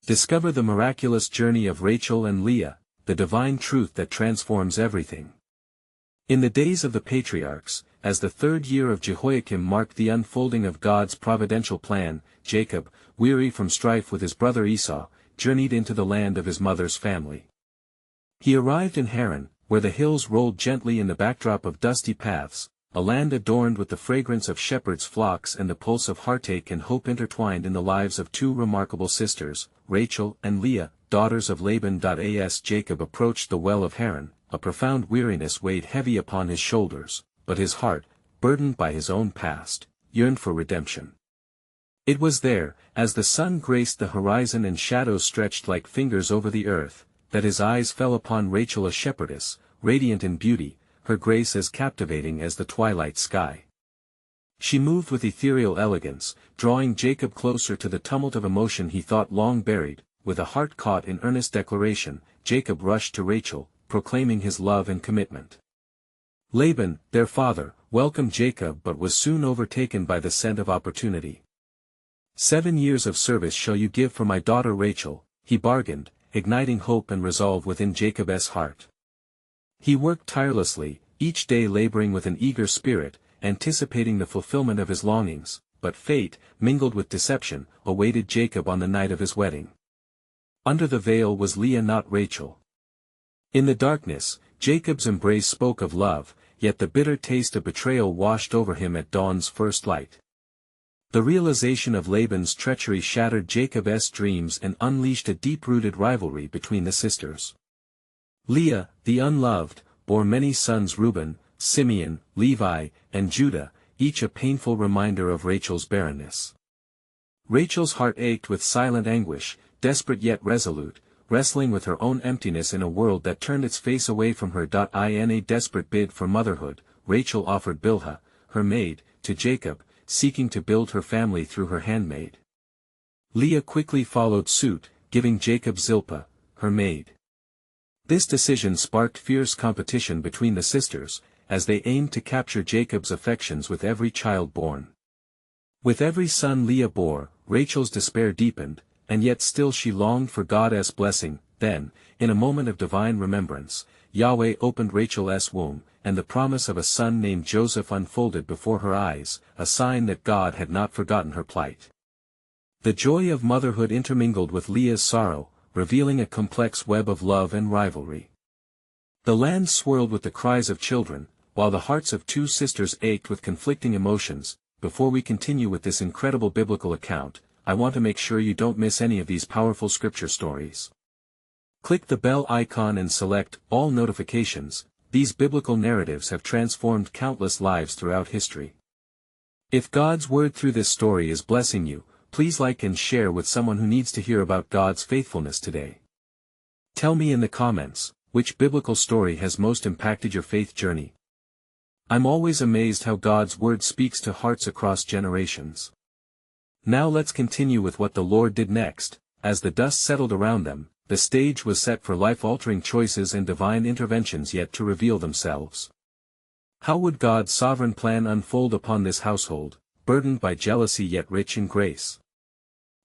Discover the miraculous journey of Rachel and Leah, the divine truth that transforms everything. In the days of the patriarchs, as the third year of Jehoiakim marked the unfolding of God's providential plan, Jacob, weary from strife with his brother Esau, journeyed into the land of his mother's family. He arrived in Haran, where the hills rolled gently in the backdrop of dusty paths, a land adorned with the fragrance of shepherds' flocks and the pulse of heartache and hope intertwined in the lives of two remarkable sisters, Rachel and Leah, daughters of Laban. As Jacob approached the well of Haran, a profound weariness weighed heavy upon his shoulders, but his heart, burdened by his own past, yearned for redemption. It was there, as the sun graced the horizon and shadows stretched like fingers over the earth, that his eyes fell upon Rachel, a shepherdess, radiant in beauty, her grace as captivating as the twilight sky. She moved with ethereal elegance, drawing Jacob closer to the tumult of emotion he thought long buried. With a heart caught in earnest declaration, Jacob rushed to Rachel, proclaiming his love and commitment. Laban, their father, welcomed Jacob but was soon overtaken by the scent of opportunity. 7 years of service shall you give for my daughter Rachel, he bargained, igniting hope and resolve within Jacob's heart. He worked tirelessly, each day laboring with an eager spirit, anticipating the fulfillment of his longings, but fate, mingled with deception, awaited Jacob on the night of his wedding. Under the veil was Leah, not Rachel. In the darkness, Jacob's embrace spoke of love, yet the bitter taste of betrayal washed over him at dawn's first light. The realization of Laban's treachery shattered Jacob's dreams and unleashed a deep-rooted rivalry between the sisters. Leah, the unloved, bore many sons: Reuben, Simeon, Levi, and Judah, each a painful reminder of Rachel's barrenness. Rachel's heart ached with silent anguish, desperate yet resolute, wrestling with her own emptiness in a world that turned its face away from her. In a desperate bid for motherhood, Rachel offered Bilhah, her maid, to Jacob, seeking to build her family through her handmaid. Leah quickly followed suit, giving Jacob Zilpah, her maid. This decision sparked fierce competition between the sisters, as they aimed to capture Jacob's affections with every child born. With every son Leah bore, Rachel's despair deepened, and yet still she longed for God's blessing. Then, in a moment of divine remembrance, Yahweh opened Rachel's womb, and the promise of a son named Joseph unfolded before her eyes, a sign that God had not forgotten her plight. The joy of motherhood intermingled with Leah's sorrow, revealing a complex web of love and rivalry. The land swirled with the cries of children, while the hearts of two sisters ached with conflicting emotions. Before we continue with this incredible biblical account, I want to make sure you don't miss any of these powerful scripture stories. Click the bell icon and select all notifications. These biblical narratives have transformed countless lives throughout history. If God's word through this story is blessing you, please like and share with someone who needs to hear about God's faithfulness today. Tell me in the comments, which biblical story has most impacted your faith journey? I'm always amazed how God's word speaks to hearts across generations. Now let's continue with what the Lord did next. As the dust settled around them, the stage was set for life-altering choices and divine interventions yet to reveal themselves. How would God's sovereign plan unfold upon this household, burdened by jealousy yet rich in grace?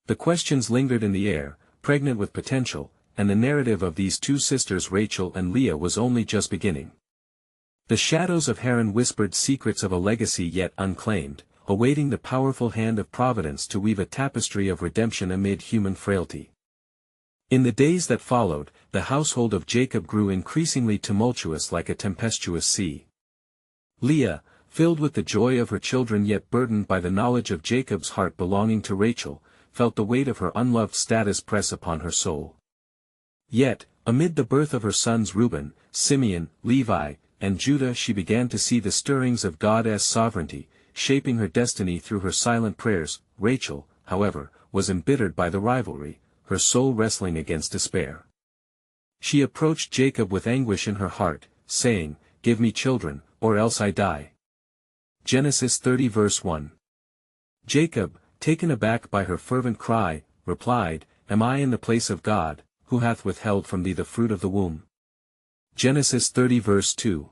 The questions lingered in the air, pregnant with potential, and the narrative of these two sisters Rachel and Leah was only just beginning. The shadows of Haran whispered secrets of a legacy yet unclaimed, awaiting the powerful hand of providence to weave a tapestry of redemption amid human frailty. In the days that followed, the household of Jacob grew increasingly tumultuous like a tempestuous sea. Leah, filled with the joy of her children yet burdened by the knowledge of Jacob's heart belonging to Rachel, felt the weight of her unloved status press upon her soul. Yet, amid the birth of her sons Reuben, Simeon, Levi, and Judah, she began to see the stirrings of God's sovereignty, shaping her destiny through her silent prayers. Rachel, however, was embittered by the rivalry, her soul wrestling against despair. She approached Jacob with anguish in her heart, saying, "Give me children, or else I die." Genesis 30 verse 1. Jacob, taken aback by her fervent cry, replied, "Am I in the place of God, who hath withheld from thee the fruit of the womb?" Genesis 30 verse 2.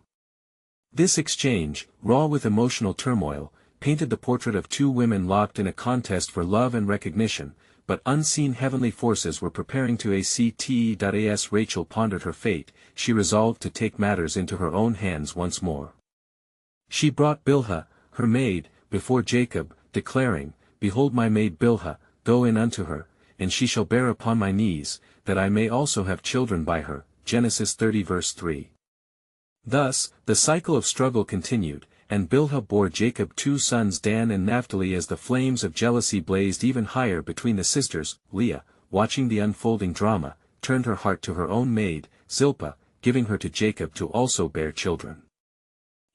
This exchange, raw with emotional turmoil, painted the portrait of two women locked in a contest for love and recognition, but unseen heavenly forces were preparing to act. As Rachel pondered her fate, she resolved to take matters into her own hands once more. She brought Bilhah, her maid, before Jacob, declaring, Behold my maid Bilhah, go in unto her, and she shall bear upon my knees, that I may also have children by her. Genesis 30 verse 3. Thus, the cycle of struggle continued, and Bilhah bore Jacob 2 sons Dan and Naphtali. As the flames of jealousy blazed even higher between the sisters, Leah, watching the unfolding drama, turned her heart to her own maid, Zilpah, giving her to Jacob to also bear children.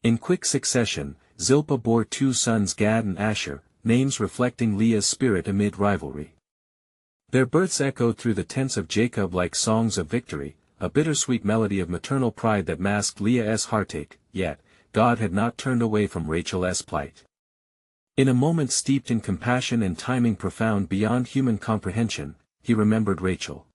In quick succession, Zilpah bore 2 sons Gad and Asher, names reflecting Leah's spirit amid rivalry. Their births echoed through the tents of Jacob like songs of victory, a bittersweet melody of maternal pride that masked Leah's heartache, yet, God had not turned away from Rachel's plight. In a moment steeped in compassion and timing profound beyond human comprehension, he remembered Rachel.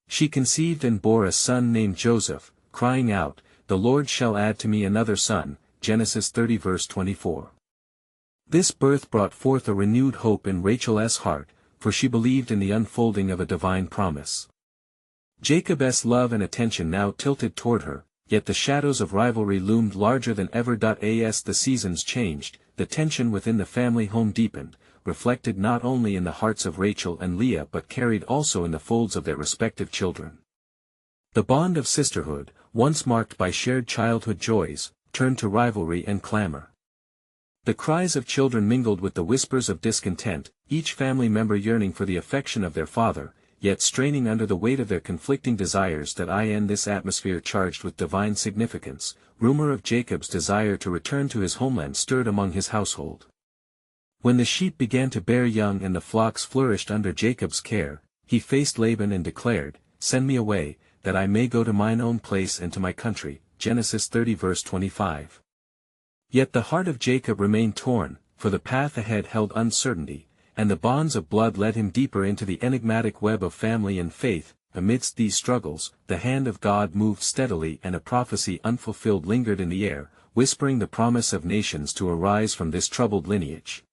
She conceived and bore a son named Joseph, crying out, The Lord shall add to me another son, Genesis 30 verse 24. This birth brought forth a renewed hope in Rachel's heart, for she believed in the unfolding of a divine promise. Jacob's love and attention now tilted toward her, yet the shadows of rivalry loomed larger than ever. As the seasons changed, the tension within the family home deepened, reflected not only in the hearts of Rachel and Leah but carried also in the folds of their respective children. The bond of sisterhood, once marked by shared childhood joys, turned to rivalry and clamor. The cries of children mingled with the whispers of discontent, each family member yearning for the affection of their father, yet straining under the weight of their conflicting desires. In this atmosphere charged with divine significance, rumor of Jacob's desire to return to his homeland stirred among his household. When the sheep began to bear young and the flocks flourished under Jacob's care, he faced Laban and declared, Send me away, that I may go to mine own place and to my country. Genesis 30 verse 25. Yet the heart of Jacob remained torn, for the path ahead held uncertainty, and the bonds of blood led him deeper into the enigmatic web of family and faith. Amidst these struggles, the hand of God moved steadily and a prophecy unfulfilled lingered in the air, whispering the promise of nations to arise from this troubled lineage.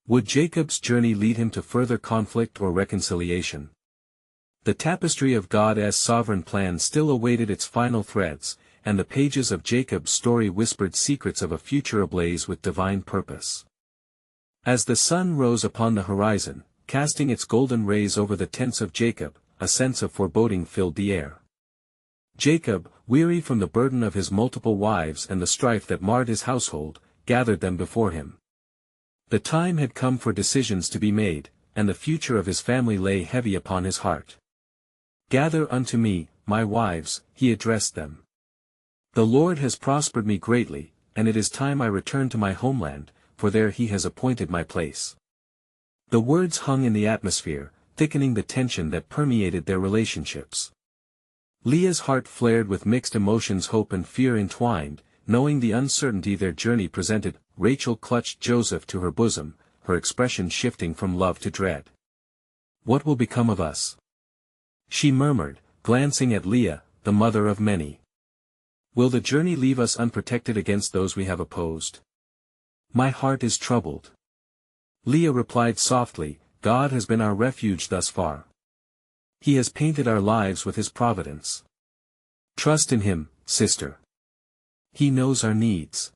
Would Jacob's journey lead him to further conflict or reconciliation? The tapestry of God's sovereign plan still awaited its final threads, and the pages of Jacob's story whispered secrets of a future ablaze with divine purpose. As the sun rose upon the horizon, casting its golden rays over the tents of Jacob, a sense of foreboding filled the air. Jacob, weary from the burden of his multiple wives and the strife that marred his household, gathered them before him. The time had come for decisions to be made, and the future of his family lay heavy upon his heart. Gather unto me, my wives, he addressed them. The Lord has prospered me greatly, and it is time I return to my homeland, for there he has appointed my place. The words hung in the atmosphere, thickening the tension that permeated their relationships. Leah's heart flared with mixed emotions, hope and fear entwined, knowing the uncertainty their journey presented. Rachel clutched Joseph to her bosom, her expression shifting from love to dread. What will become of us? She murmured, glancing at Leah, the mother of many. Will the journey leave us unprotected against those we have opposed? My heart is troubled. Leah replied softly, God has been our refuge thus far. He has painted our lives with his providence. Trust in him, sister. He knows our needs.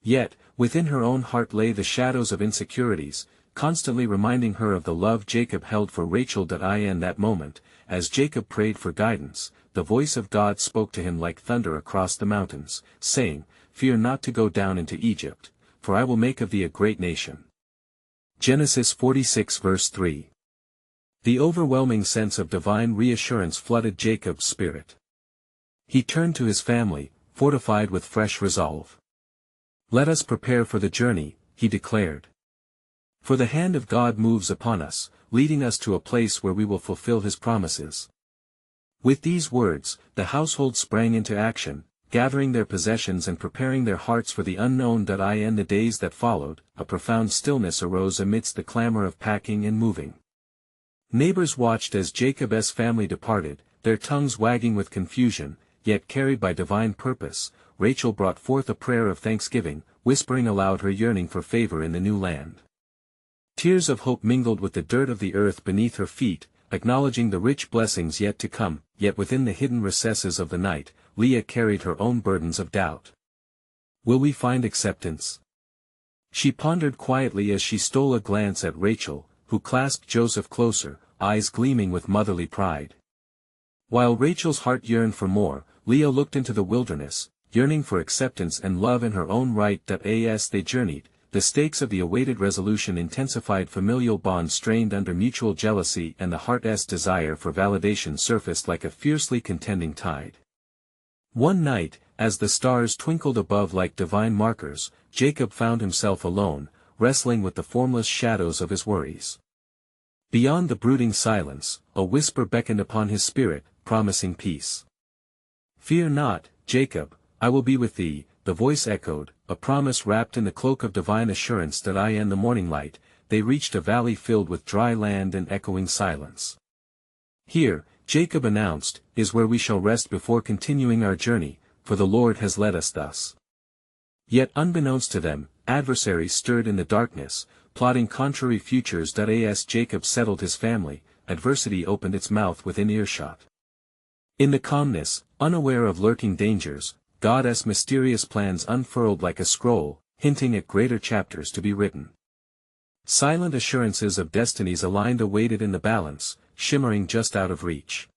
Yet, within her own heart lay the shadows of insecurities, constantly reminding her of the love Jacob held for Rachel. In that moment, as Jacob prayed for guidance, the voice of God spoke to him like thunder across the mountains, saying, Fear not to go down into Egypt, for I will make of thee a great nation. Genesis 46 verse 3. The overwhelming sense of divine reassurance flooded Jacob's spirit. He turned to his family, fortified with fresh resolve. Let us prepare for the journey, he declared. For the hand of God moves upon us, leading us to a place where we will fulfill his promises. With these words, the household sprang into action, gathering their possessions and preparing their hearts for the unknown. In the days that followed, a profound stillness arose amidst the clamor of packing and moving. Neighbors watched as Jacob's family departed, their tongues wagging with confusion, yet carried by divine purpose. Rachel brought forth a prayer of thanksgiving, whispering aloud her yearning for favor in the new land. Tears of hope mingled with the dirt of the earth beneath her feet, acknowledging the rich blessings yet to come, yet within the hidden recesses of the night, Leah carried her own burdens of doubt. Will we find acceptance? She pondered quietly as she stole a glance at Rachel, who clasped Joseph closer, eyes gleaming with motherly pride. While Rachel's heart yearned for more, Leah looked into the wilderness, yearning for acceptance and love in her own right. As they journeyed, the stakes of the awaited resolution intensified. Familial bonds strained under mutual jealousy, and the heart's desire for validation surfaced like a fiercely contending tide. One night, as the stars twinkled above like divine markers, Jacob found himself alone, wrestling with the formless shadows of his worries. Beyond the brooding silence, a whisper beckoned upon his spirit, promising peace. "Fear not, Jacob, I will be with thee," the voice echoed, a promise wrapped in the cloak of divine assurance. I am the morning light. They reached a valley filled with dry land and echoing silence. "Here," Jacob announced, "is where we shall rest before continuing our journey, for the Lord has led us thus." Yet unbeknownst to them, adversaries stirred in the darkness, plotting contrary futures. As Jacob settled his family, adversity opened its mouth within earshot. In the calmness, unaware of lurking dangers, God's mysterious plans unfurled like a scroll, hinting at greater chapters to be written. Silent assurances of destinies aligned awaited in the balance, shimmering just out of reach.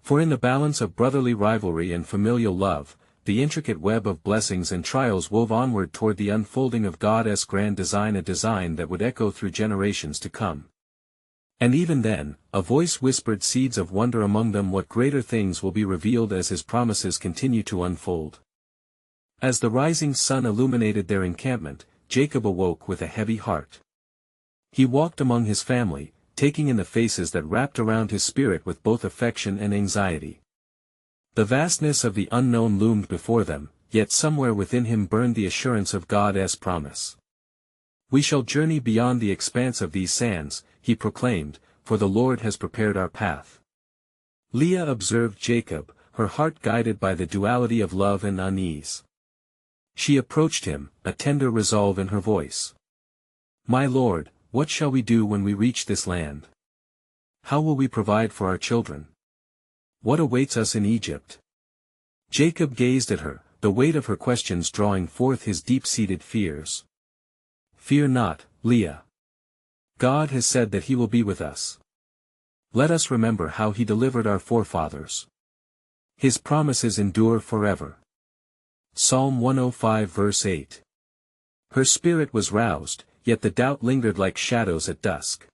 For in the balance of brotherly rivalry and familial love, the intricate web of blessings and trials wove onward toward the unfolding of God's grand design, a design that would echo through generations to come. And even then, a voice whispered seeds of wonder among them. What greater things will be revealed as his promises continue to unfold? As the rising sun illuminated their encampment, Jacob awoke with a heavy heart. He walked among his family, taking in the faces that wrapped around his spirit with both affection and anxiety. The vastness of the unknown loomed before them, yet somewhere within him burned the assurance of God's promise. "We shall journey beyond the expanse of these sands," he proclaimed, "for the Lord has prepared our path." Leah observed Jacob, her heart guided by the duality of love and unease. She approached him, a tender resolve in her voice. "My lord, what shall we do when we reach this land? How will we provide for our children? What awaits us in Egypt?" Jacob gazed at her, the weight of her questions drawing forth his deep-seated fears. "Fear not, Leah. God has said that he will be with us. Let us remember how he delivered our forefathers. His promises endure forever." Psalm 105 verse 8. Her spirit was roused, yet the doubt lingered like shadows at dusk.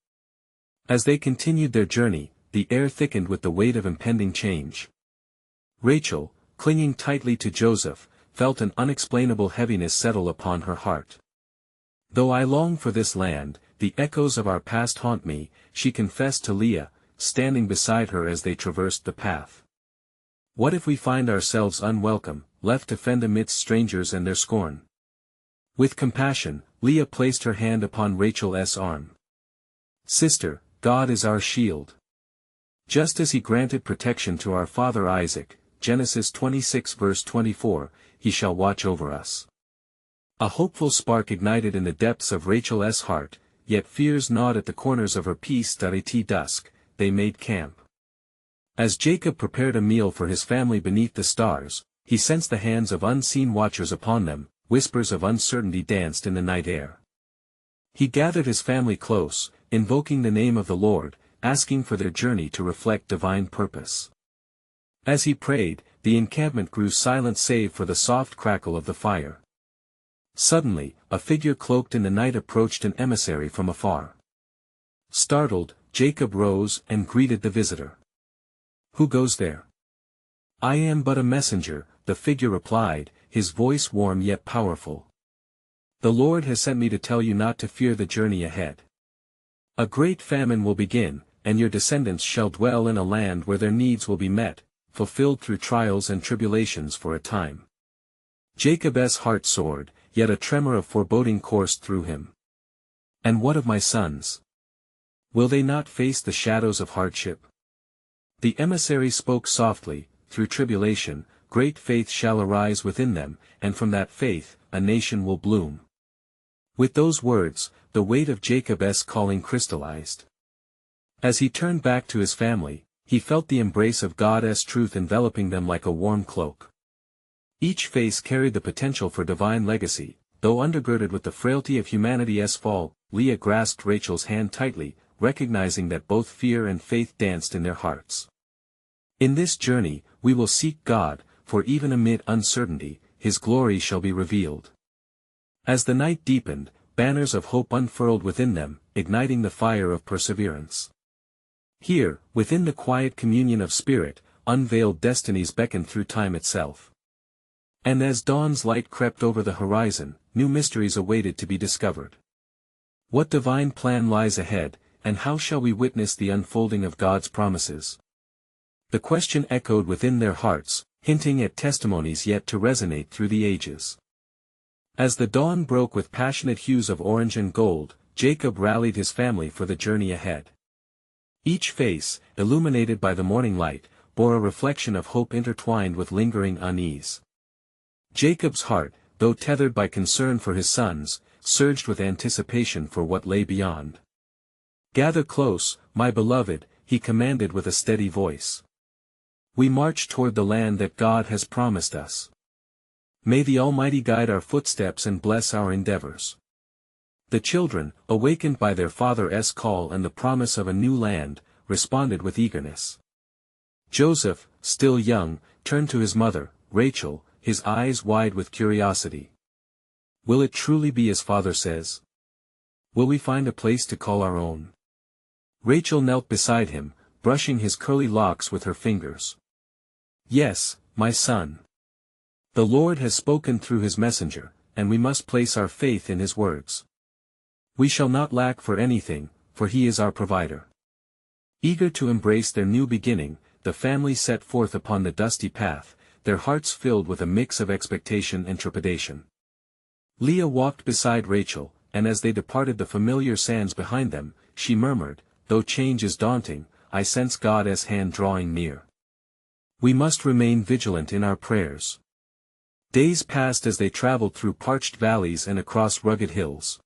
As they continued their journey, the air thickened with the weight of impending change. Rachel, clinging tightly to Joseph, felt an unexplainable heaviness settle upon her heart. "Though I long for this land, the echoes of our past haunt me," she confessed to Leah, standing beside her as they traversed the path. "What if we find ourselves unwelcome, left to fend amidst strangers and their scorn?" With compassion, Leah placed her hand upon Rachel's arm. "Sister, God is our shield. Just as he granted protection to our father Isaac, Genesis 26 verse 24, he shall watch over us." A hopeful spark ignited in the depths of Rachel's heart, yet fears gnawed at the corners of her peace. At dusk, they made camp. As Jacob prepared a meal for his family beneath the stars, he sensed the hands of unseen watchers upon them. Whispers of uncertainty danced in the night air. He gathered his family close, invoking the name of the Lord, asking for their journey to reflect divine purpose. As he prayed, the encampment grew silent save for the soft crackle of the fire. Suddenly, a figure cloaked in the night approached, an emissary from afar. Startled, Jacob rose and greeted the visitor. "Who goes there?" "I am but a messenger," the figure replied, his voice warm yet powerful. "The Lord has sent me to tell you not to fear the journey ahead. A great famine will begin, and your descendants shall dwell in a land where their needs will be met, fulfilled through trials and tribulations for a time." Jacob's heart soared, yet a tremor of foreboding coursed through him. "And what of my sons? Will they not face the shadows of hardship?" The emissary spoke softly, "Through tribulation, great faith shall arise within them, and from that faith, a nation will bloom." With those words, the weight of Jacob's calling crystallized. As he turned back to his family, he felt the embrace of God's truth enveloping them like a warm cloak. Each face carried the potential for divine legacy, though undergirded with the frailty of humanity's fall. Leah grasped Rachel's hand tightly, recognizing that both fear and faith danced in their hearts. In this journey, we will seek God, for even amid uncertainty, His glory shall be revealed. As the night deepened, banners of hope unfurled within them, igniting the fire of perseverance. Here, within the quiet communion of spirit, unveiled destinies beckoned through time itself. And as dawn's light crept over the horizon, new mysteries awaited to be discovered. What divine plan lies ahead, and how shall we witness the unfolding of God's promises? The question echoed within their hearts, hinting at testimonies yet to resonate through the ages. As the dawn broke with passionate hues of orange and gold, Jacob rallied his family for the journey ahead. Each face, illuminated by the morning light, bore a reflection of hope intertwined with lingering unease. Jacob's heart, though tethered by concern for his sons, surged with anticipation for what lay beyond. "Gather close, my beloved," he commanded with a steady voice. "We march toward the land that God has promised us. May the Almighty guide our footsteps and bless our endeavors." The children, awakened by their father's call and the promise of a new land, responded with eagerness. Joseph, still young, turned to his mother, Rachel, his eyes wide with curiosity. "Will it truly be as father says? Will we find a place to call our own?" Rachel knelt beside him, brushing his curly locks with her fingers. "Yes, my son. The Lord has spoken through his messenger, and we must place our faith in his words. We shall not lack for anything, for he is our provider." Eager to embrace their new beginning, the family set forth upon the dusty path, their hearts filled with a mix of expectation and trepidation. Leah walked beside Rachel, and as they departed the familiar sands behind them, she murmured, "Though change is daunting, I sense God's hand drawing near. We must remain vigilant in our prayers." Days passed as they traveled through parched valleys and across rugged hills.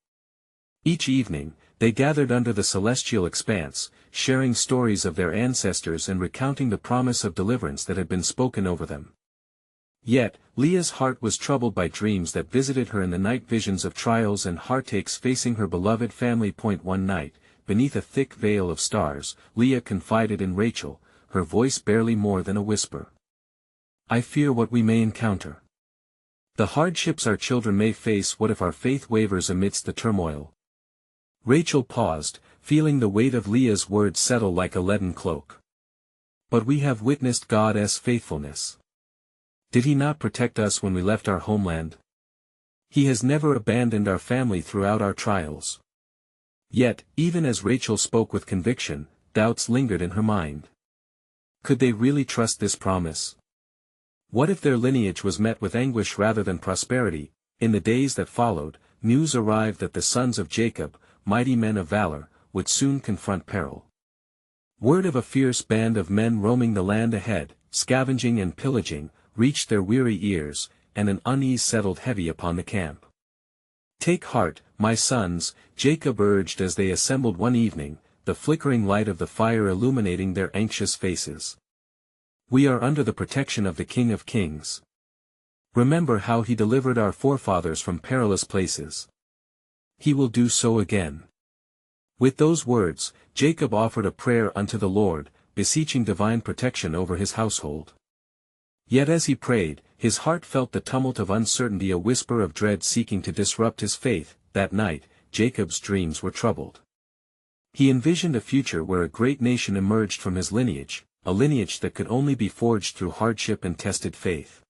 Each evening, they gathered under the celestial expanse, sharing stories of their ancestors and recounting the promise of deliverance that had been spoken over them. Yet, Leah's heart was troubled by dreams that visited her in the night, visions of trials and heartaches facing her beloved family. One night, beneath a thick veil of stars, Leah confided in Rachel, her voice barely more than a whisper. "I fear what we may encounter. The hardships our children may face. What if our faith wavers amidst the turmoil?" Rachel paused, feeling the weight of Leah's words settle like a leaden cloak. "But we have witnessed God's faithfulness. Did he not protect us when we left our homeland? He has never abandoned our family throughout our trials." Yet, even as Rachel spoke with conviction, doubts lingered in her mind. Could they really trust this promise? What if their lineage was met with anguish rather than prosperity? In the days that followed, news arrived that the sons of Jacob, mighty men of valor, would soon confront peril. Word of a fierce band of men roaming the land ahead, scavenging and pillaging, reached their weary ears, and an unease settled heavy upon the camp. "Take heart, my sons," Jacob urged as they assembled one evening, the flickering light of the fire illuminating their anxious faces. "We are under the protection of the King of Kings. Remember how he delivered our forefathers from perilous places. He will do so again." With those words, Jacob offered a prayer unto the Lord, beseeching divine protection over his household. Yet as he prayed, his heart felt the tumult of uncertainty, a whisper of dread seeking to disrupt his faith. That night, Jacob's dreams were troubled. He envisioned a future where a great nation emerged from his lineage, a lineage that could only be forged through hardship and tested faith.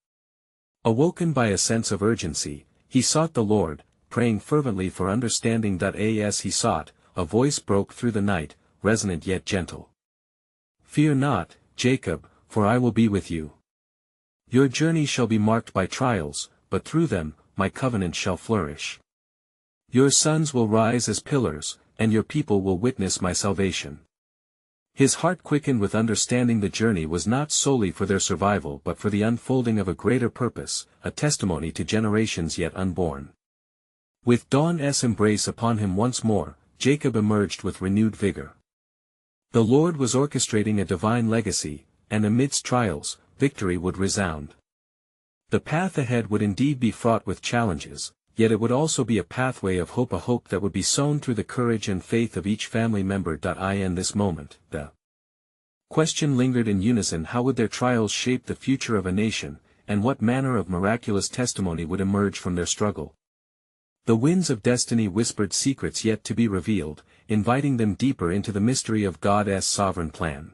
Awoken by a sense of urgency, he sought the Lord, praying fervently for understanding. As he sought, a voice broke through the night, resonant yet gentle. "Fear not, Jacob, for I will be with you. Your journey shall be marked by trials, but through them, my covenant shall flourish. Your sons will rise as pillars, and your people will witness my salvation." His heart quickened with understanding. The journey was not solely for their survival but for the unfolding of a greater purpose, a testimony to generations yet unborn. With dawn's embrace upon him once more, Jacob emerged with renewed vigor. The Lord was orchestrating a divine legacy, and amidst trials, victory would resound. The path ahead would indeed be fraught with challenges, yet it would also be a pathway of hope, a hope that would be sown through the courage and faith of each family member. In this moment, the question lingered in unison: how would their trials shape the future of a nation, and what manner of miraculous testimony would emerge from their struggle? The winds of destiny whispered secrets yet to be revealed, inviting them deeper into the mystery of God's sovereign plan.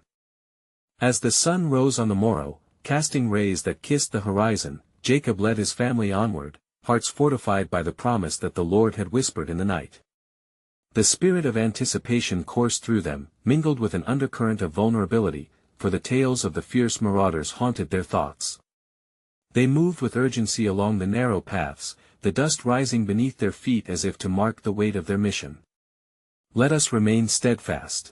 As the sun rose on the morrow, casting rays that kissed the horizon, Jacob led his family onward, hearts fortified by the promise that the Lord had whispered in the night. The spirit of anticipation coursed through them, mingled with an undercurrent of vulnerability, for the tales of the fierce marauders haunted their thoughts. They moved with urgency along the narrow paths, the dust rising beneath their feet as if to mark the weight of their mission. "Let us remain steadfast,"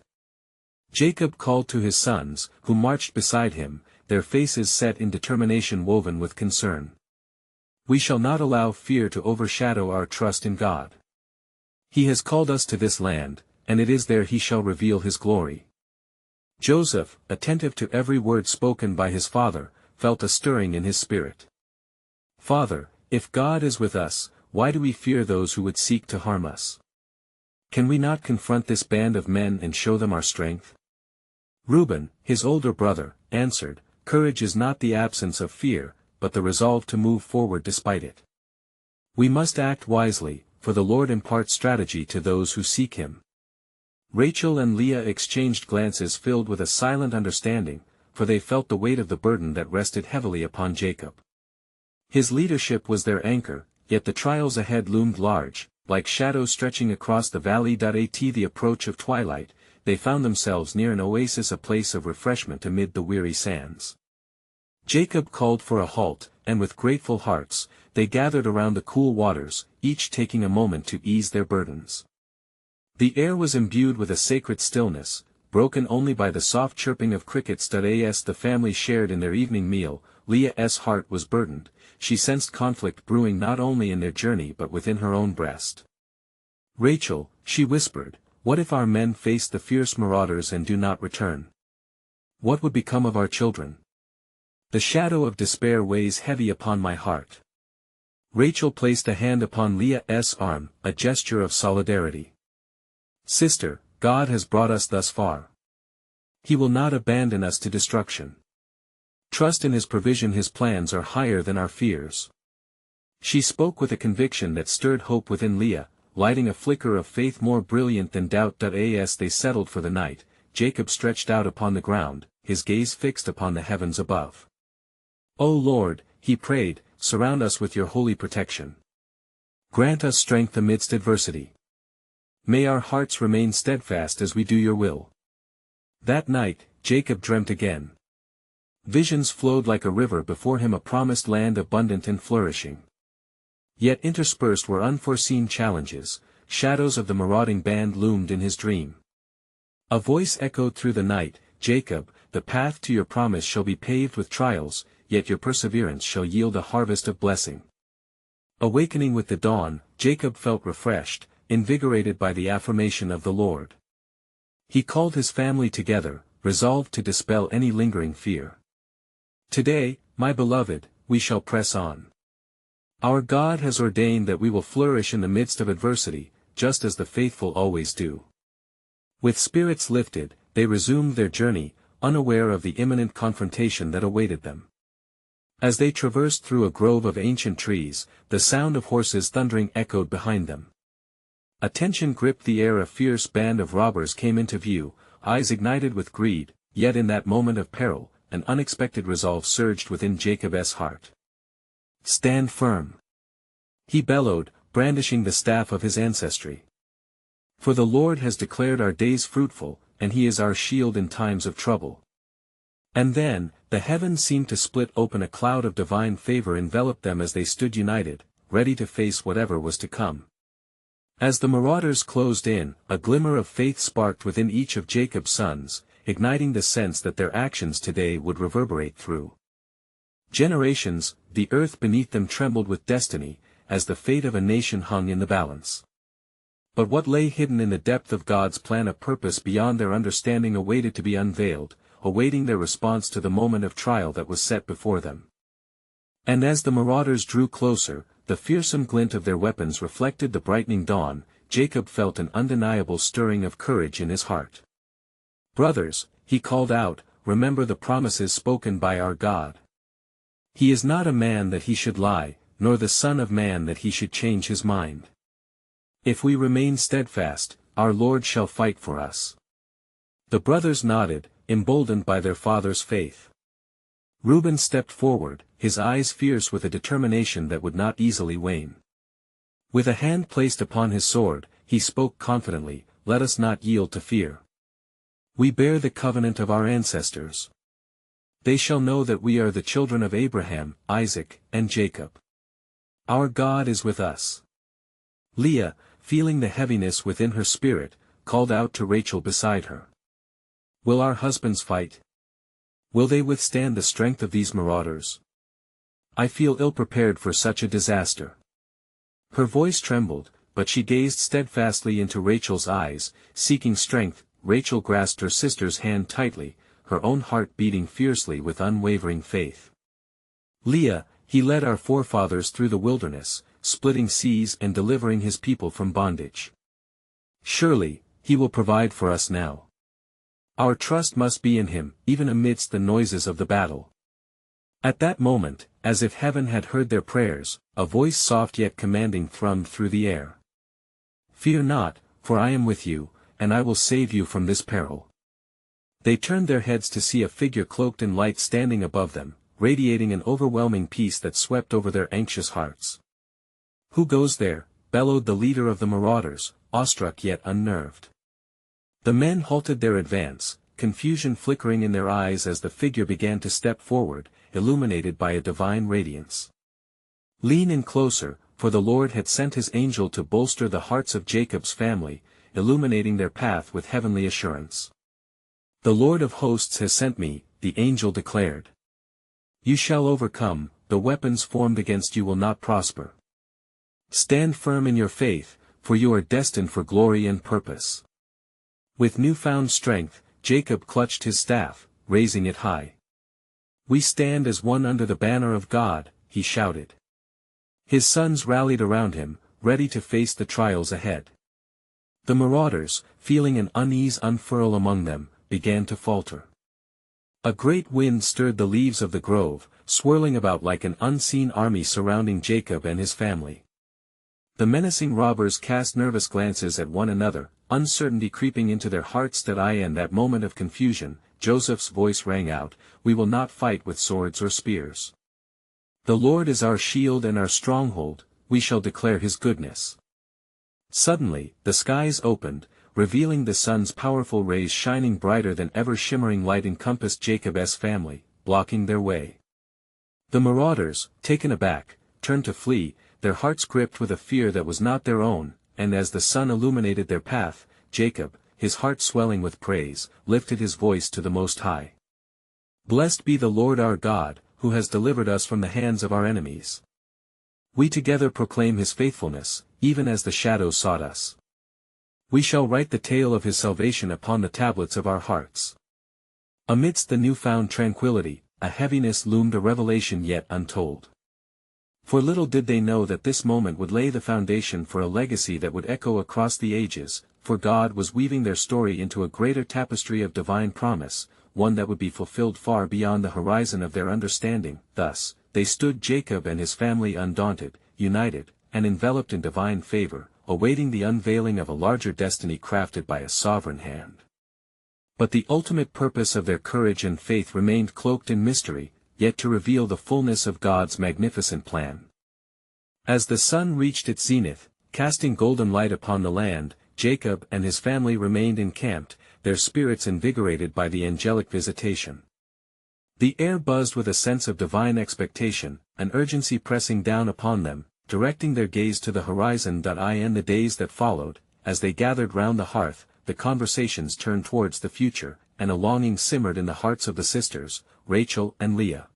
Jacob called to his sons, who marched beside him, their faces set in determination woven with concern. "We shall not allow fear to overshadow our trust in God. He has called us to this land, and it is there He shall reveal His glory." Joseph, attentive to every word spoken by his father, felt a stirring in his spirit. "Father, if God is with us, why do we fear those who would seek to harm us? Can we not confront this band of men and show them our strength?" Reuben, his older brother, answered, "Courage is not the absence of fear, but the resolve to move forward despite it. We must act wisely, for the Lord imparts strategy to those who seek Him." Rachel and Leah exchanged glances filled with a silent understanding, for they felt the weight of the burden that rested heavily upon Jacob. His leadership was their anchor, yet the trials ahead loomed large, like shadows stretching across the valley. At the approach of twilight, they found themselves near an oasis, a place of refreshment amid the weary sands. Jacob called for a halt, and with grateful hearts, they gathered around the cool waters, each taking a moment to ease their burdens. The air was imbued with a sacred stillness, broken only by the soft chirping of crickets. As the family shared in their evening meal, Leah's heart was burdened. She sensed conflict brewing not only in their journey but within her own breast. "Rachel," she whispered, "what if our men face the fierce marauders and do not return? What would become of our children? The shadow of despair weighs heavy upon my heart." Rachel placed a hand upon Leah's arm, a gesture of solidarity. "Sister, God has brought us thus far. He will not abandon us to destruction. Trust in His provision. His plans are higher than our fears." She spoke with a conviction that stirred hope within Leah, lighting a flicker of faith more brilliant than doubt. As they settled for the night, Jacob stretched out upon the ground, his gaze fixed upon the heavens above. "O Lord," he prayed, "surround us with your holy protection. Grant us strength amidst adversity. May our hearts remain steadfast as we do your will." That night, Jacob dreamt again. Visions flowed like a river before him, a promised land abundant and flourishing. Yet interspersed were unforeseen challenges. Shadows of the marauding band loomed in his dream. A voice echoed through the night, "Jacob, the path to your promise shall be paved with trials, yet your perseverance shall yield a harvest of blessing." Awakening with the dawn, Jacob felt refreshed, invigorated by the affirmation of the Lord. He called his family together, resolved to dispel any lingering fear. "Today, my beloved, we shall press on. Our God has ordained that we will flourish in the midst of adversity, just as the faithful always do." With spirits lifted, they resumed their journey, unaware of the imminent confrontation that awaited them. As they traversed through a grove of ancient trees, the sound of horses thundering echoed behind them. A tension gripped the air. A fierce band of robbers came into view, eyes ignited with greed, yet in that moment of peril, an unexpected resolve surged within Jacob's heart. "Stand firm," he bellowed, brandishing the staff of his ancestry. "For the Lord has declared our days fruitful, and He is our shield in times of trouble." And then, the heavens seemed to split open. A cloud of divine favor enveloped them as they stood united, ready to face whatever was to come. As the marauders closed in, a glimmer of faith sparked within each of Jacob's sons, igniting the sense that their actions today would reverberate through generations. The earth beneath them trembled with destiny, as the fate of a nation hung in the balance. But what lay hidden in the depth of God's plan, a purpose beyond their understanding, awaited to be unveiled, awaiting their response to the moment of trial that was set before them. And as the marauders drew closer, the fearsome glint of their weapons reflected the brightening dawn, Jacob felt an undeniable stirring of courage in his heart. "Brothers," he called out, "remember the promises spoken by our God. He is not a man that he should lie, nor the son of man that he should change his mind. If we remain steadfast, our Lord shall fight for us." The brothers nodded, emboldened by their father's faith. Reuben stepped forward, his eyes fierce with a determination that would not easily wane. With a hand placed upon his sword, he spoke confidently, "Let us not yield to fear. We bear the covenant of our ancestors. They shall know that we are the children of Abraham, Isaac, and Jacob. Our God is with us." Leah, feeling the heaviness within her spirit, called out to Rachel beside her. "Will our husbands fight? Will they withstand the strength of these marauders? I feel ill-prepared for such a disaster." Her voice trembled, but she gazed steadfastly into Rachel's eyes, seeking strength. Rachel grasped her sister's hand tightly, her own heart beating fiercely with unwavering faith. "Leah, he led our forefathers through the wilderness, splitting seas and delivering his people from bondage. Surely, he will provide for us now. Our trust must be in him, even amidst the noises of the battle." At that moment, as if heaven had heard their prayers, a voice soft yet commanding thrummed through the air. "Fear not, for I am with you, and I will save you from this peril." They turned their heads to see a figure cloaked in light standing above them, radiating an overwhelming peace that swept over their anxious hearts. "Who goes there?" bellowed the leader of the marauders, awestruck yet unnerved. The men halted their advance, confusion flickering in their eyes as the figure began to step forward, illuminated by a divine radiance. "Lean in closer, for the Lord had sent his angel to bolster the hearts of Jacob's family, illuminating their path with heavenly assurance. The Lord of hosts has sent me," the angel declared. "You shall overcome, the weapons formed against you will not prosper. Stand firm in your faith, for you are destined for glory and purpose." With newfound strength, Jacob clutched his staff, raising it high. "We stand as one under the banner of God," he shouted. His sons rallied around him, ready to face the trials ahead. The marauders, feeling an unease unfurl among them, began to falter. A great wind stirred the leaves of the grove, swirling about like an unseen army surrounding Jacob and his family. The menacing robbers cast nervous glances at one another, uncertainty creeping into their hearts. In that moment of confusion, Joseph's voice rang out, "We will not fight with swords or spears. The Lord is our shield and our stronghold, we shall declare his goodness." Suddenly, the skies opened, revealing the sun's powerful rays shining brighter than ever. Shimmering light encompassed Jacob's family, blocking their way. The marauders, taken aback, turned to flee, their hearts gripped with a fear that was not their own, and as the sun illuminated their path, Jacob, his heart swelling with praise, lifted his voice to the Most High. "Blessed be the Lord our God, who has delivered us from the hands of our enemies. We together proclaim his faithfulness, even as the shadows sought us. We shall write the tale of his salvation upon the tablets of our hearts." Amidst the newfound tranquility, a heaviness loomed, a revelation yet untold. For little did they know that this moment would lay the foundation for a legacy that would echo across the ages, for God was weaving their story into a greater tapestry of divine promise, one that would be fulfilled far beyond the horizon of their understanding. Thus, they stood, Jacob and his family, undaunted, united, and enveloped in divine favor, awaiting the unveiling of a larger destiny crafted by a sovereign hand. But the ultimate purpose of their courage and faith remained cloaked in mystery, yet to reveal the fullness of God's magnificent plan. As the sun reached its zenith, casting golden light upon the land, Jacob and his family remained encamped, their spirits invigorated by the angelic visitation. The air buzzed with a sense of divine expectation, an urgency pressing down upon them, directing their gaze to the horizon. In the days that followed, as they gathered round the hearth, the conversations turned towards the future, and a longing simmered in the hearts of the sisters, Rachel and Leah.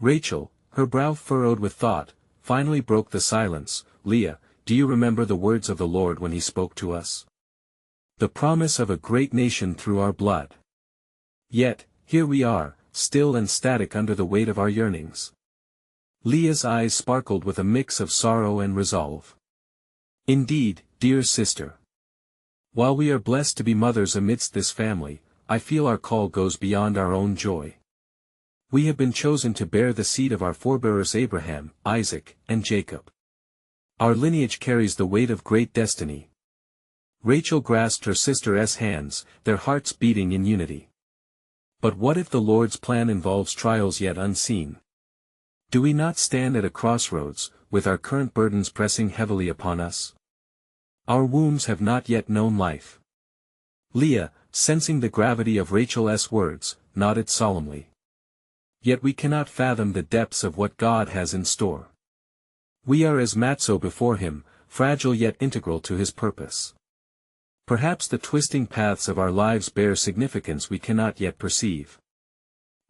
Rachel, her brow furrowed with thought, finally broke the silence. "Leah, do you remember the words of the Lord when he spoke to us? The promise of a great nation through our blood. Yet, here we are, still and static under the weight of our yearnings." Leah's eyes sparkled with a mix of sorrow and resolve. "Indeed, dear sister. While we are blessed to be mothers amidst this family, I feel our call goes beyond our own joy. We have been chosen to bear the seed of our forebears Abraham, Isaac, and Jacob. Our lineage carries the weight of great destiny." Rachel grasped her sister's hands, their hearts beating in unity. "But what if the Lord's plan involves trials yet unseen? Do we not stand at a crossroads, with our current burdens pressing heavily upon us? Our wombs have not yet known life." Leah, sensing the gravity of Rachel's words, nodded solemnly. "Yet we cannot fathom the depths of what God has in store. We are as matzo before him, fragile yet integral to his purpose. Perhaps the twisting paths of our lives bear significance we cannot yet perceive."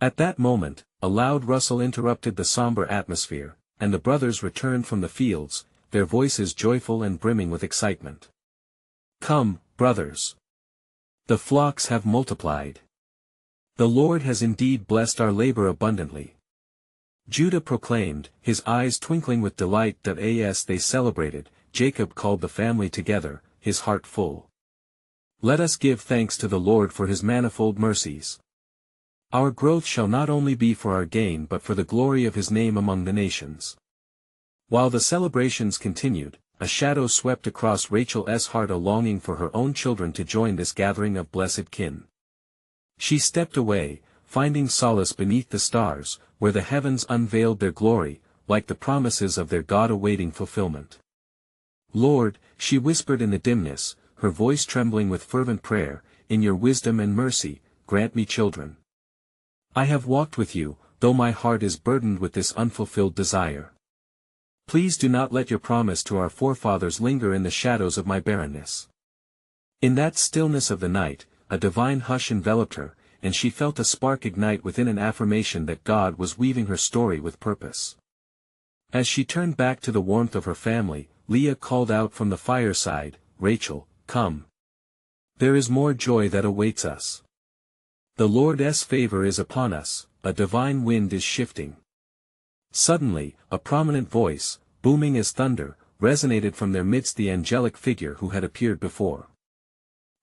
At that moment, a loud rustle interrupted the somber atmosphere, and the brothers returned from the fields, their voices joyful and brimming with excitement. "Come, brothers. The flocks have multiplied. The Lord has indeed blessed our labor abundantly." Judah proclaimed, his eyes twinkling with delight that as they celebrated, Jacob called the family together, his heart full. "Let us give thanks to the Lord for his manifold mercies. Our growth shall not only be for our gain but for the glory of his name among the nations." While the celebrations continued, a shadow swept across Rachel's heart, a longing for her own children to join this gathering of blessed kin. She stepped away, finding solace beneath the stars, where the heavens unveiled their glory, like the promises of their God awaiting fulfillment. "Lord," she whispered in the dimness, her voice trembling with fervent prayer, "in your wisdom and mercy, grant me children. I have walked with you, though my heart is burdened with this unfulfilled desire. Please do not let your promise to our forefathers linger in the shadows of my barrenness." In that stillness of the night, a divine hush enveloped her, and she felt a spark ignite within, an affirmation that God was weaving her story with purpose. As she turned back to the warmth of her family, Leah called out from the fireside, "Rachel, come. There is more joy that awaits us. The Lord's favor is upon us, a divine wind is shifting." Suddenly, a prominent voice, booming as thunder, resonated from their midst, the angelic figure who had appeared before.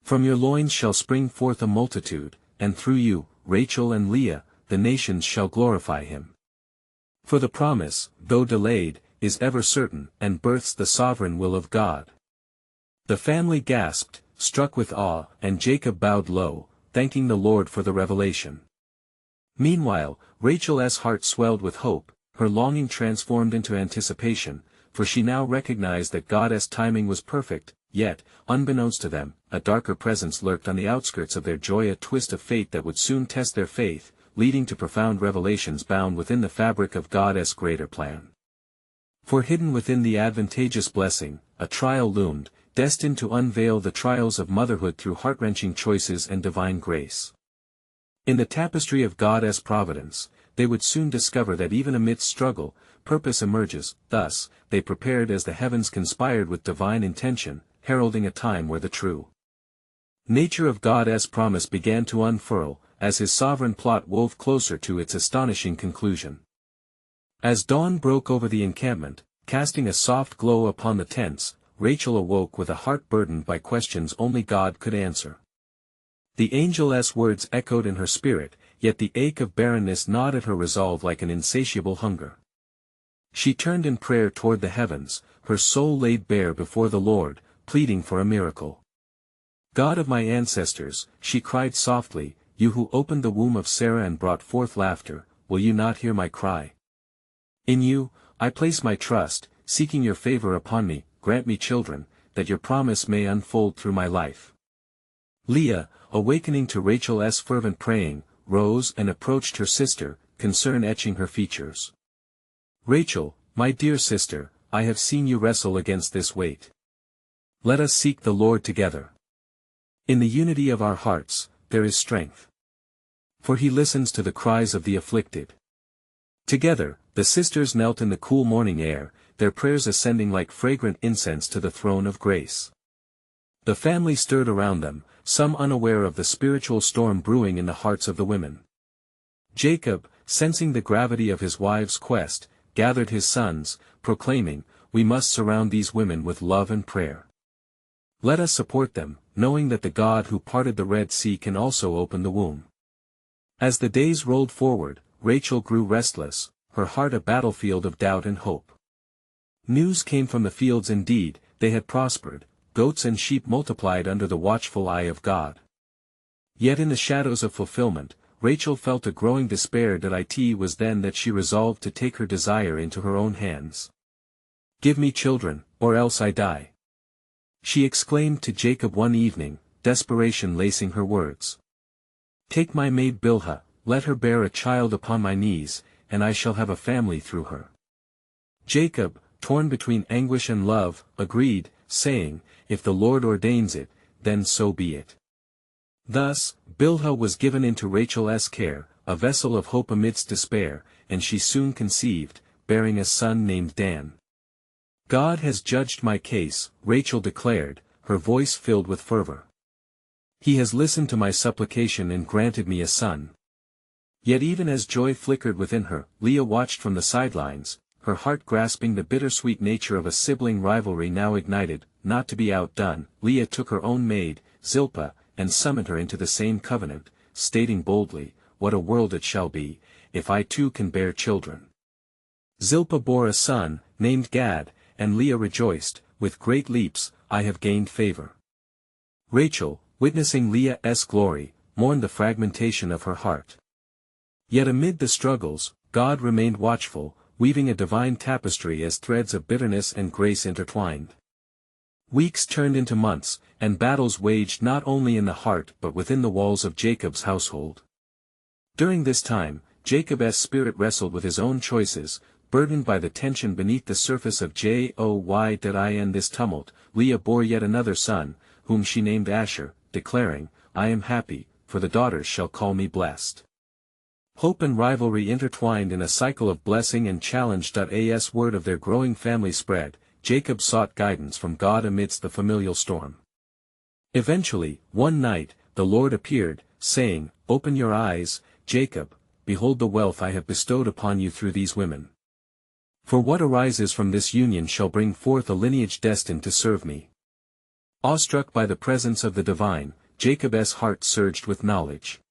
"From your loins shall spring forth a multitude, and through you, Rachel and Leah, the nations shall glorify him. For the promise, though delayed, is ever certain, and births the sovereign will of God." The family gasped, struck with awe, and Jacob bowed low, thanking the Lord for the revelation. Meanwhile, Rachel's heart swelled with hope, her longing transformed into anticipation, for she now recognized that God's timing was perfect. Yet, unbeknownst to them, a darker presence lurked on the outskirts of their joy, a twist of fate that would soon test their faith, leading to profound revelations bound within the fabric of God's greater plan. For hidden within the advantageous blessing, a trial loomed, destined to unveil the trials of motherhood through heart-wrenching choices and divine grace. In the tapestry of God's providence, they would soon discover that even amidst struggle, purpose emerges. Thus, they prepared as the heavens conspired with divine intention, heralding a time where the true nature of God's promise began to unfurl, as his sovereign plot wove closer to its astonishing conclusion. As dawn broke over the encampment, casting a soft glow upon the tents, Rachel awoke with a heart burdened by questions only God could answer. The angel's words echoed in her spirit, yet the ache of barrenness gnawed at her resolve like an insatiable hunger. She turned in prayer toward the heavens, her soul laid bare before the Lord, pleading for a miracle. "God of my ancestors," she cried softly, "you who opened the womb of Sarah and brought forth laughter, will you not hear my cry? In you, I place my trust, seeking your favor upon me, grant me children, that your promise may unfold through my life." Leah, awakening to Rachel's fervent praying, rose and approached her sister, concern etching her features. "Rachel, my dear sister, I have seen you wrestle against this weight. Let us seek the Lord together. In the unity of our hearts, there is strength. For he listens to the cries of the afflicted. Together, The sisters knelt in the cool morning air, their prayers ascending like fragrant incense to the throne of grace. The family stirred around them, some unaware of the spiritual storm brewing in the hearts of the women. Jacob, sensing the gravity of his wife's quest, gathered his sons, proclaiming, "We must surround these women with love and prayer. Let us support them, knowing that the God who parted the Red Sea can also open the womb." As the days rolled forward, Rachel grew restless, her heart a battlefield of doubt and hope. News came from the fields indeed, they had prospered, goats and sheep multiplied under the watchful eye of God. Yet in the shadows of fulfillment, Rachel felt a growing despair. It was then that she resolved to take her desire into her own hands. "Give me children, or else I die," she exclaimed to Jacob one evening, desperation lacing her words. "Take my maid Bilhah, let her bear a child upon my knees, and I shall have a family through her." Jacob, torn between anguish and love, agreed, saying, "If the Lord ordains it, then so be it." Thus, Bilhah was given into Rachel's care, a vessel of hope amidst despair, and she soon conceived, bearing a son named Dan. "God has judged my case," Rachel declared, her voice filled with fervor. "He has listened to my supplication and granted me a son." Yet even as joy flickered within her, Leah watched from the sidelines, her heart grasping the bittersweet nature of a sibling rivalry now ignited. Not to be outdone, Leah took her own maid, Zilpah, and summoned her into the same covenant, stating boldly, "What a world it shall be, if I too can bear children." Zilpah bore a son, named Gad, and Leah rejoiced, "With great leaps, I have gained favor." Rachel, witnessing Leah's glory, mourned the fragmentation of her heart. Yet amid the struggles, God remained watchful, weaving a divine tapestry as threads of bitterness and grace intertwined. Weeks turned into months, and battles waged not only in the heart but within the walls of Jacob's household. During this time, Jacob's spirit wrestled with his own choices, burdened by the tension beneath the surface of joy. In this tumult, Leah bore yet another son, whom she named Asher, declaring, "I am happy, for the daughters shall call me blessed." Hope and rivalry intertwined in a cycle of blessing and challenge. As word of their growing family spread, Jacob sought guidance from God amidst the familial storm. Eventually, one night, the Lord appeared, saying, "Open your eyes, Jacob, behold the wealth I have bestowed upon you through these women. For what arises from this union shall bring forth a lineage destined to serve me." Awestruck by the presence of the divine, Jacob's heart surged with knowledge.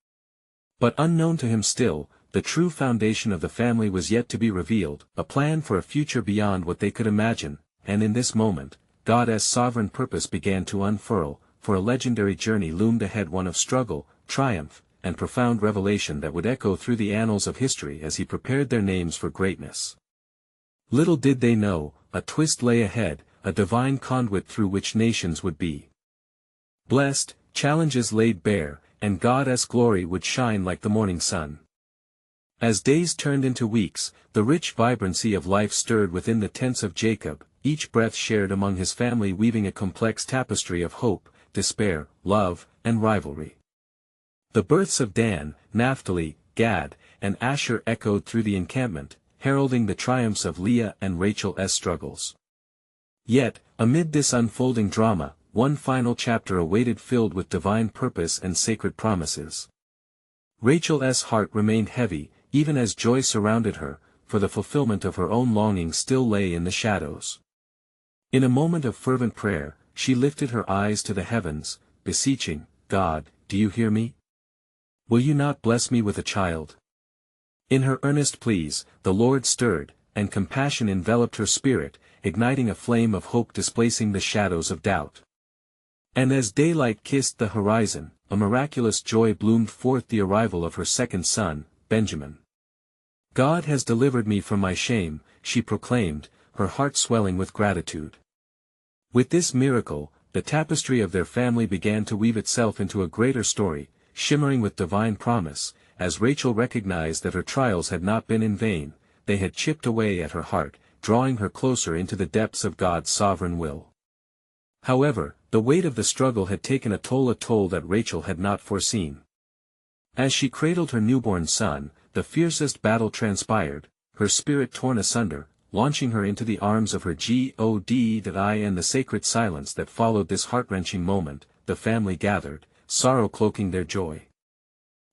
But unknown to him still, the true foundation of the family was yet to be revealed, a plan for a future beyond what they could imagine, and in this moment, God's sovereign purpose began to unfurl, for a legendary journey loomed ahead, one of struggle, triumph, and profound revelation that would echo through the annals of history as he prepared their names for greatness. Little did they know, a twist lay ahead, a divine conduit through which nations would be blessed, challenges laid bare, and God's glory would shine like the morning sun. As days turned into weeks, the rich vibrancy of life stirred within the tents of Jacob, each breath shared among his family, weaving a complex tapestry of hope, despair, love, and rivalry. The births of Dan, Naphtali, Gad, and Asher echoed through the encampment, heralding the triumphs of Leah and Rachel's struggles. Yet, amid this unfolding drama, one final chapter awaited, filled with divine purpose and sacred promises. Rachel's heart remained heavy, even as joy surrounded her, for the fulfillment of her own longing still lay in the shadows. In a moment of fervent prayer, she lifted her eyes to the heavens, beseeching, "God, do you hear me? Will you not bless me with a child?" In her earnest pleas, the Lord stirred, and compassion enveloped her spirit, igniting a flame of hope displacing the shadows of doubt. And as daylight kissed the horizon, a miraculous joy bloomed forth, the arrival of her second son, Benjamin. "God has delivered me from my shame," she proclaimed, her heart swelling with gratitude. With this miracle, the tapestry of their family began to weave itself into a greater story, shimmering with divine promise. As Rachel recognized that her trials had not been in vain, they had chipped away at her heart, drawing her closer into the depths of God's sovereign will. However, the weight of the struggle had taken a toll that Rachel had not foreseen. As she cradled her newborn son, the fiercest battle transpired, her spirit torn asunder, launching her into the arms of her God. And the sacred silence that followed this heart-wrenching moment, the family gathered, sorrow cloaking their joy.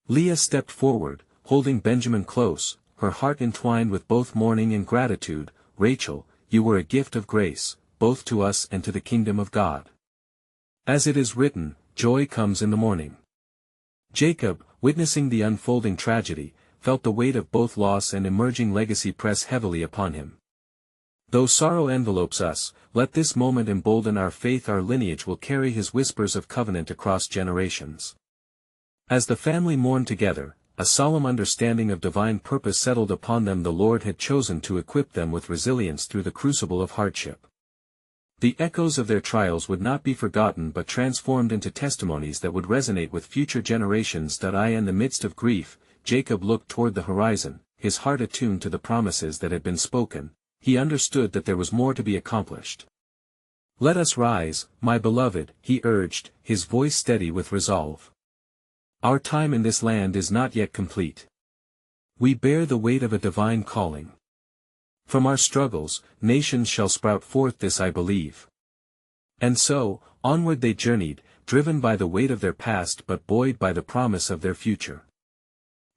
Leah stepped forward, holding Benjamin close, her heart entwined with both mourning and gratitude. Rachel, you were a gift of grace, both to us and to the kingdom of God. As it is written, joy comes in the morning. Jacob, witnessing the unfolding tragedy, felt the weight of both loss and emerging legacy press heavily upon him. Though sorrow envelopes us, let this moment embolden our faith. Our lineage will carry his whispers of covenant across generations. As the family mourned together, a solemn understanding of divine purpose settled upon them. The Lord had chosen to equip them with resilience through the crucible of hardship. The echoes of their trials would not be forgotten but transformed into testimonies that would resonate with future generations. In the midst of grief, Jacob looked toward the horizon, his heart attuned to the promises that had been spoken. He understood that there was more to be accomplished. Let us rise, my beloved, he urged, his voice steady with resolve. Our time in this land is not yet complete. We bear the weight of a divine calling. From our struggles, nations shall sprout forth. This I believe. And so, onward they journeyed, driven by the weight of their past but buoyed by the promise of their future.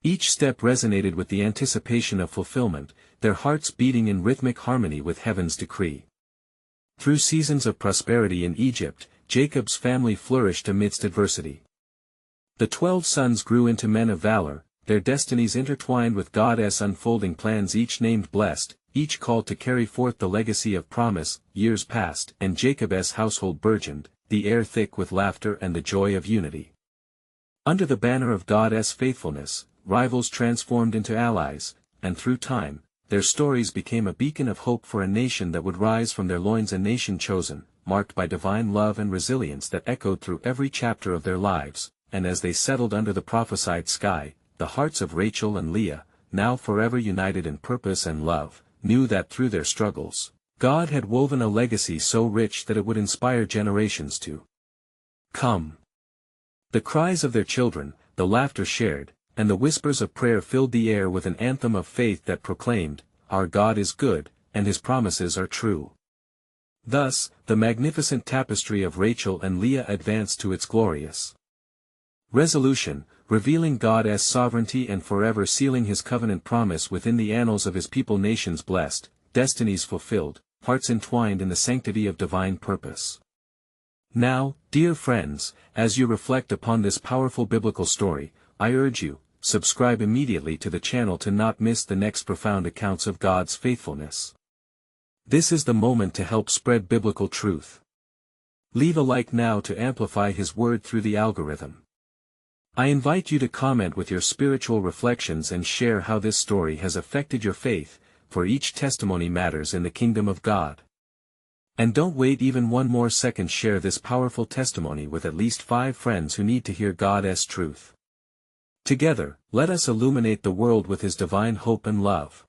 Each step resonated with the anticipation of fulfillment, their hearts beating in rhythmic harmony with heaven's decree. Through seasons of prosperity in Egypt, Jacob's family flourished amidst adversity. The 12 sons grew into men of valor, their destinies intertwined with God's unfolding plans. Each named blessed, each called to carry forth the legacy of promise. Years passed, and Jacob's household burgeoned, the air thick with laughter and the joy of unity. Under the banner of God's faithfulness, rivals transformed into allies, and through time, their stories became a beacon of hope for a nation that would rise from their loins. A nation chosen, marked by divine love and resilience that echoed through every chapter of their lives. And as they settled under the prophesied sky, the hearts of Rachel and Leah, now forever united in purpose and love, knew that through their struggles, God had woven a legacy so rich that it would inspire generations to come. The cries of their children, the laughter shared, and the whispers of prayer filled the air with an anthem of faith that proclaimed, "Our God is good, and his promises are true." Thus, the magnificent tapestry of Rachel and Leah advanced to its glorious resolution, revealing God's sovereignty and forever sealing his covenant promise within the annals of his people. Nations blessed, destinies fulfilled, hearts entwined in the sanctity of divine purpose. Now, dear friends, as you reflect upon this powerful biblical story, I urge you, subscribe immediately to the channel to not miss the next profound accounts of God's faithfulness. This is the moment to help spread biblical truth. Leave a like now to amplify his word through the algorithm. I invite you to comment with your spiritual reflections and share how this story has affected your faith, for each testimony matters in the kingdom of God. And don't wait even one more second. Share this powerful testimony with at least 5 friends who need to hear God's truth. Together, let us illuminate the world with his divine hope and love.